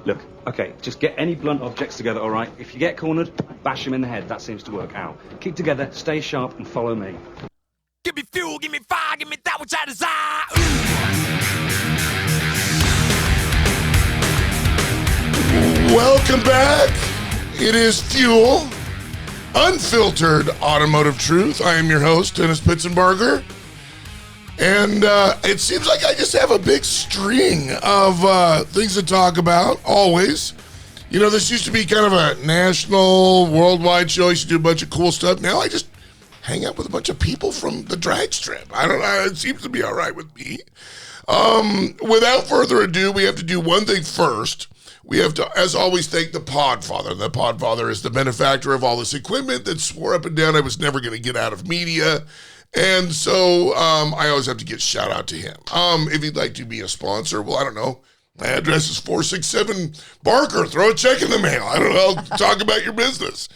Look, okay, just get any blunt objects together, all right? If you get cornered, bash him in the head. That seems to work out. Keep together, stay sharp, and follow me. Give me fuel, give me fire, give me that which I desire. Welcome back. It is Fuel, Unfiltered Automotive Truth. I am your host, Dennis Pitzenbarger. And it seems like I just have a big string of things to talk about, always. You know, this used to be kind of a national, worldwide show. I used to do a bunch of cool stuff. Now I just hang out with a bunch of people from the drag strip. I don't know. It seems to be all right with me. Without further ado, we have to do one thing first. We have to, as always, thank the Podfather. The Podfather is the benefactor of all this equipment that swore up and down I was never going to get out of media. And so I always have to get shout out to him. If you'd like to be a sponsor, well, I don't know. My address is 467 Barker. Throw a check in the mail. I don't know. Talk about your business.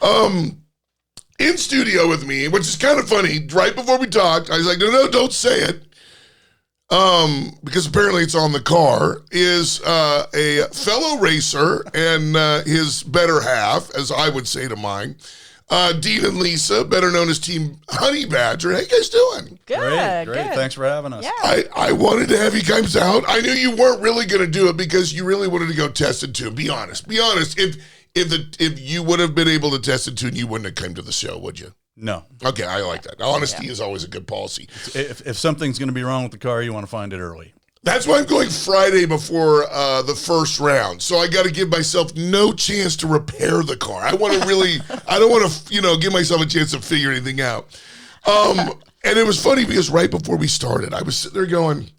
In studio with me, which is kind of funny, right before we talked, I was like, no, don't say it. Because apparently it's on the car, is a fellow racer and his better half, as I would say to mine, Dean and Lisa, better known as Team Honey Badger. How you guys doing? Good. Great. Thanks for having us. Yeah. I wanted to have you guys out. I knew you weren't really going to do it because you really wanted to go test it too. Be honest. If you would have been able to test it too, you wouldn't have come to the show, would you? No. Okay, I like that. Honesty is always a good policy. If something's going to be wrong with the car, you want to find it early. That's why I'm going Friday before the first round. So I got to give myself no chance to repair the car. I don't want to, give myself a chance to figure anything out. And it was funny because right before we started, I was sitting there going,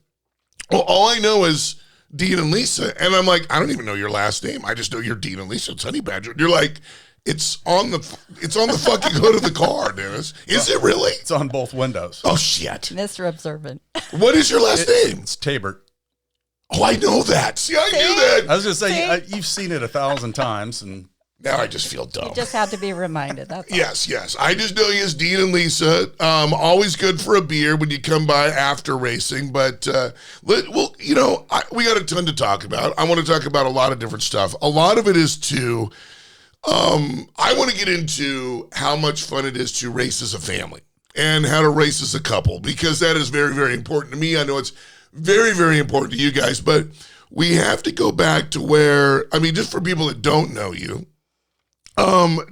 well, all I know is Dean and Lisa. And I'm like, I don't even know your last name. I just know you're Dean and Lisa. It's Honey Badger. And you're like, it's on the fucking hood of the car, Dennis. Is it really? It's on both windows. Oh, shit. Mr. Observant. What is your last name? It's Tabert. Oh, I know that. See, I knew that. I was going to say, you've seen it 1,000 times. And now I just feel dumb. You just have to be reminded. That's all. Yes. I just know you as Dean and Lisa. Always good for a beer when you come by after racing. But, we got a ton to talk about. I want to talk about a lot of different stuff. A lot of it is to... I want to get into how much fun it is to race as a family and how to race as a couple, because that is very, very important to me. I know it's very, very important to you guys, but we have to go back to where, just for people that don't know you,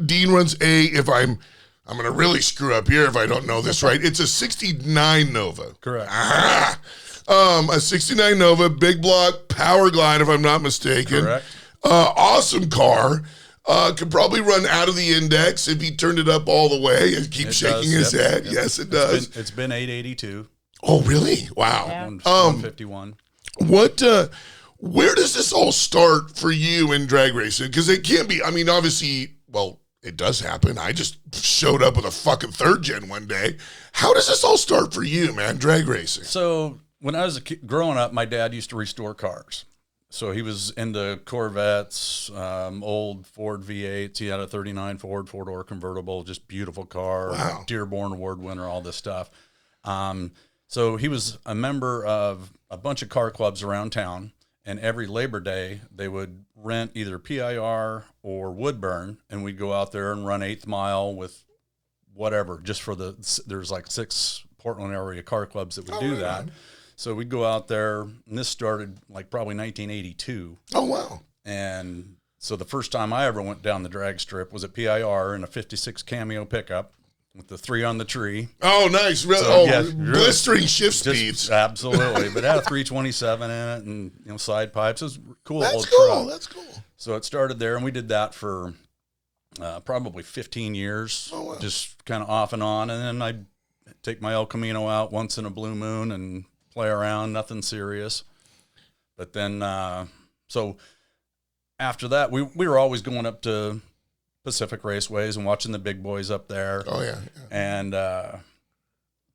Dean runs I'm going to really screw up here if I don't know this right. It's a 69 Nova. correct. A 69 Nova, big block, power glide, if I'm not mistaken. Correct. Awesome car. Could probably run out of the index if he turned it up all the way and keep shaking his head. Yep. Yes, it does. It's been 882. Oh, really? Wow. Yeah. 151. Where does this all start for you in drag racing? Because it can't be, obviously, well, it does happen. I just showed up with a fucking third gen one day. How does this all start for you, man, drag racing? So when I was growing up, my dad used to restore cars. So he was into Corvettes, old Ford V8s. He had a 39 Ford four-door convertible, just beautiful car. Wow. Dearborn Award winner, all this stuff. So he was a member of a bunch of car clubs around town, and every Labor Day they would rent either PIR or Woodburn, and we'd go out there and run 8th Mile with whatever, just for there's like 6 Portland area car clubs that would do that. So we'd go out there, and this started like probably 1982. Oh, wow. And so the first time I ever went down the drag strip was at PIR in a 56 Cameo pickup with the 3 on the tree. Oh, nice. Blistering shift speeds. Absolutely. But it had a 327 in it and side pipes. It was cool. That's cool. That's cool. So it started there, and we did that for probably 15 years, just kind of off and on. And then I'd take my El Camino out once in a blue moon and play around, nothing serious. But then, so after that, we were always going up to Pacific Raceways and watching the big boys up there. Oh, yeah. And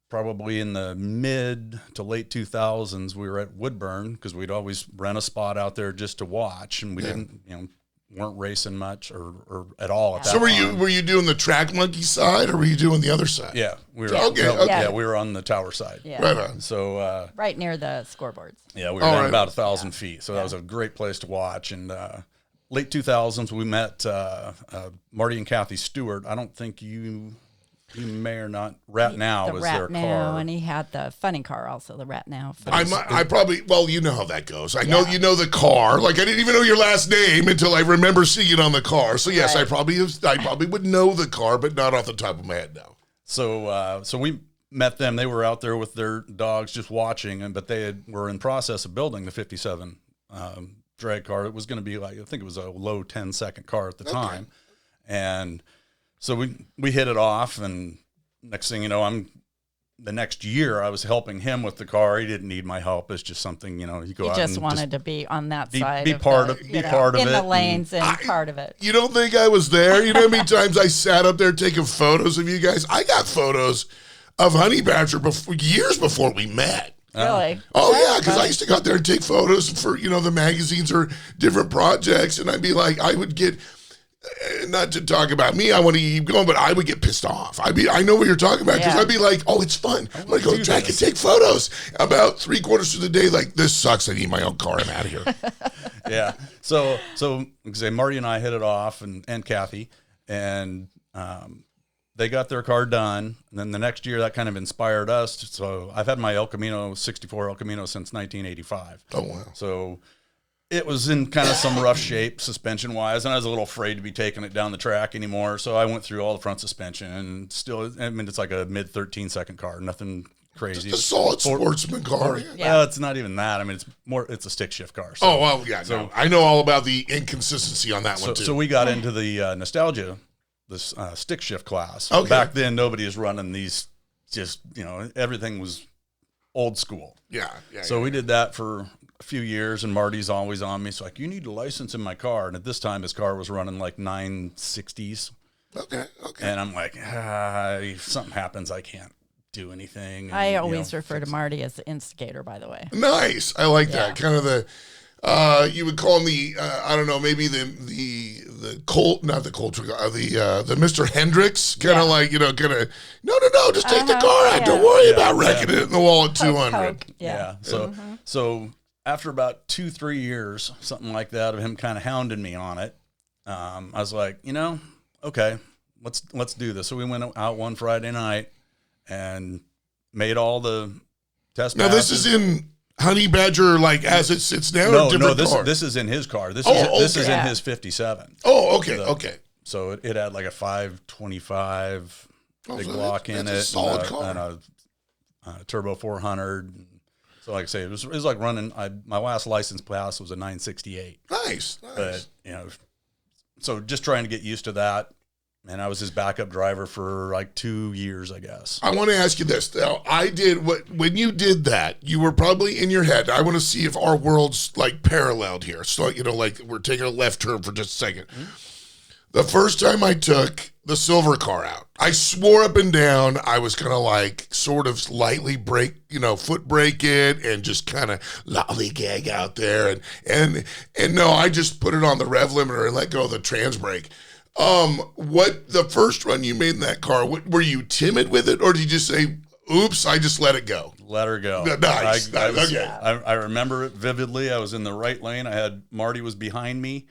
probably in the mid to late 2000s, we were at Woodburn because we'd always rent a spot out there just to watch. And we didn't, weren't racing much or at all at that So time. were you doing the track monkey side, or were you doing the other side? Yeah, we were. Okay, yeah, okay. yeah, we were on the tower side. Yeah. Right on. So Right near the scoreboards. yeah, we were All down right. about 1,000 feet. So that was a great place to watch. And late 2000s, we met Marty and Kathy Stewart. I don't think you may or not. Rat Now The was Rat their Now, car. and he had the funny car also, the Rat Now. I probably, well, you know how that goes. I know you know the car. Like, I didn't even know your last name until I remember seeing it on the car. So yes, Right. I probably would know the car, but not off the top of my head now. So we met them. They were out there with their dogs just watching, but were in process of building the 57 drag car. It was going to be like, I think it was a low 10-second car at the time. And so we hit it off, and next thing you know, the next year I was helping him with the car. He didn't need my help. It's just something, you know, you go He out just and wanted to be on that side. be of part the, of- you be know, part of in it the and- lanes and part of it. You don't think I was there? You know how many times I sat up there taking photos of you guys? I got photos of Honey Badger years before we met. Really? Oh yeah, because I used to go out there and take photos for the magazines or different projects, and I'd be like, I would get, not to talk about me, I want to keep going, but I would get pissed off. I know what you're talking about, because Yeah. I'd be like, oh, it's fun. I'm gonna go do track and this. take photos. About 3/4 of the day, like, this sucks. I need my own car. I'm out of here. Yeah. So say Marty and I hit it off, and Kathy, and they got their car done. And then the next year, that kind of inspired us. So I've had my El Camino 64 El Camino since 1985. Oh wow. So it was in kind of some rough shape suspension wise, and I was a little afraid to be taking it down the track anymore. So I went through all the front suspension, and still, I mean, it's like a mid 13-second car, nothing crazy. Just a solid sportsman car. Yeah. Well, it's not even that. I mean, it's a stick shift car. So. Oh well, yeah. No, I know all about the inconsistency on that one too. So we got into the nostalgia, this stick shift class. Okay. Back then, nobody was running these. Just everything was old school. yeah. So we did that for a few years, and Marty's always on me. So like, you need a license in my car. And at this time, his car was running like 960s, Okay. and I'm like, if something happens, I can't do anything. And, I always refer to Marty as the instigator, by the way. Nice. I like that. Yeah. Kind of the you would call him the I don't know, maybe the Colt, not the Colt, the Mr. Hendricks, kind of like, kind of, no, just take the car out. yeah. Don't worry Yeah, about wrecking it in the wall at 200. Poke. Yeah. So after about 2-3 years, something like that, of him kind of hounding me on it, I was like, okay, let's do this. So we went out one Friday night and made all the test Now this passes. is in Honey Badger, like as it sits now, or different car? This is in his car. This Oh, is okay. in his 57. Oh, okay. So it had like a 525 big so block in that's a it, solid and, car. and a turbo 400. So like I say, it was like running. My last license pass was a 968. Nice. But so just trying to get used to that. And I was his backup driver for like 2 years, I guess. I want to ask you this. Now, when you did that, you were probably in your head. I want to see if our worlds like paralleled here. So, like we're taking a left turn for just a second. The first time I took the silver car out, I swore up and down I was going to like sort of lightly foot brake it and just kind of lollygag out there. And no, I just put it on the rev limiter and let go of the trans brake. What the first run you made in that car, were you timid with it, or did you just say, oops, I just let it go? Let her go. Nice. Okay. I remember it vividly. I was in the right lane. Marty was behind me.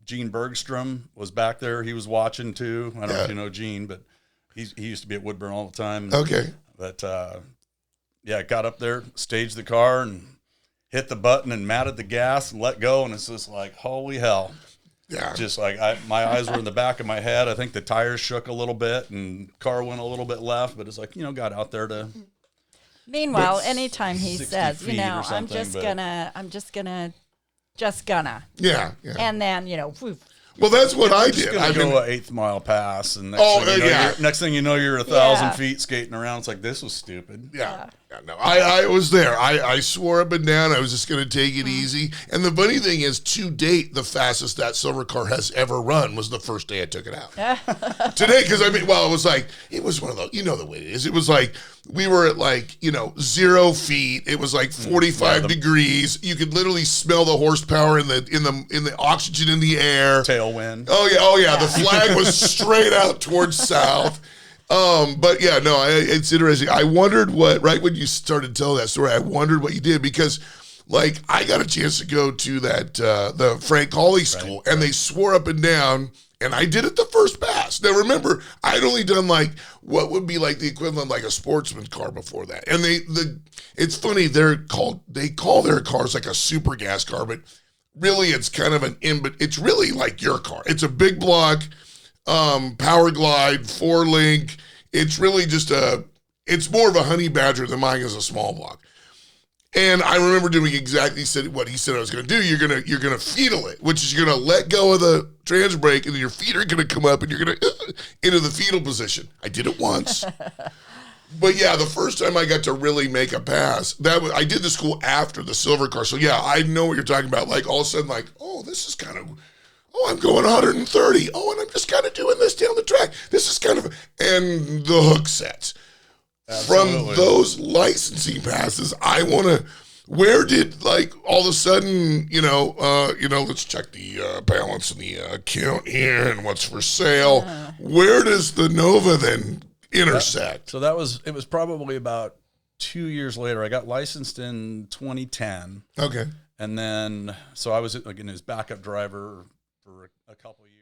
Gene Bergstrom was back there. He was watching too. I don't know if you know Gene, but he used to be at Woodburn all the time. Okay. But got up there, staged the car, and hit the button and matted the gas and let go. And it's just like, holy hell. Yeah. Just like my eyes were in the back of my head. I think the tires shook a little bit and car went a little bit left, but it's like, got out there to. Meanwhile, But anytime he 60 says, feet or I'm something, just but- gonna, Yeah. and then, woof. Well, that's what I I'm just did. gonna I've go been, an 8th mile pass, and Oh, yeah. next thing you know, you're 1,000 Yeah. feet skating around. It's like, this was stupid. yeah. Yeah, no, I was there. I swore up and down I was just going to take it easy. And the funny thing is, to date, the fastest that silver car has ever run was the first day I took it out. Today, because it was one of those, you know the way it is. It was like, we were at 0 feet. It was like 45 degrees. You could literally smell the horsepower in the oxygen in the air. Tailwind. Oh yeah. The flag was straight out towards south. But yeah, no, it's interesting. I wondered right when you started telling that story, I wondered what you did because, I got a chance to go to that the Frank Hawley school, and they swore up and down, and I did it the first pass. Now remember, I'd only done what would be the equivalent of a sportsman car before that, and it's funny they call their cars a super gas car, but really it's kind of but it's really like your car. It's a big block. Power Glide, 4-link. It's really just it's more of a Honey Badger than mine is a small block. And I remember doing exactly what he said I was going to do. You're going to fetal it, which is you're going to let go of the trans brake, and then your feet are going to come up, and you're going to into the fetal position. I did it once. But yeah, the first time I got to really make a pass, I did the school after the silver car. So yeah, I know what you're talking about. All of a sudden, oh, this is kind of... Oh, I'm going 130. Oh, and I'm just kind of doing this down the track. This is kind of, and the hook sets. Absolutely. From those licensing passes, I want to, where did all of a sudden, let's check the balance in the account here and what's for sale. Where does the Nova then intersect? It was probably about 2 years later. I got licensed in 2010. Okay. And then, so I was his backup driver for a couple of years.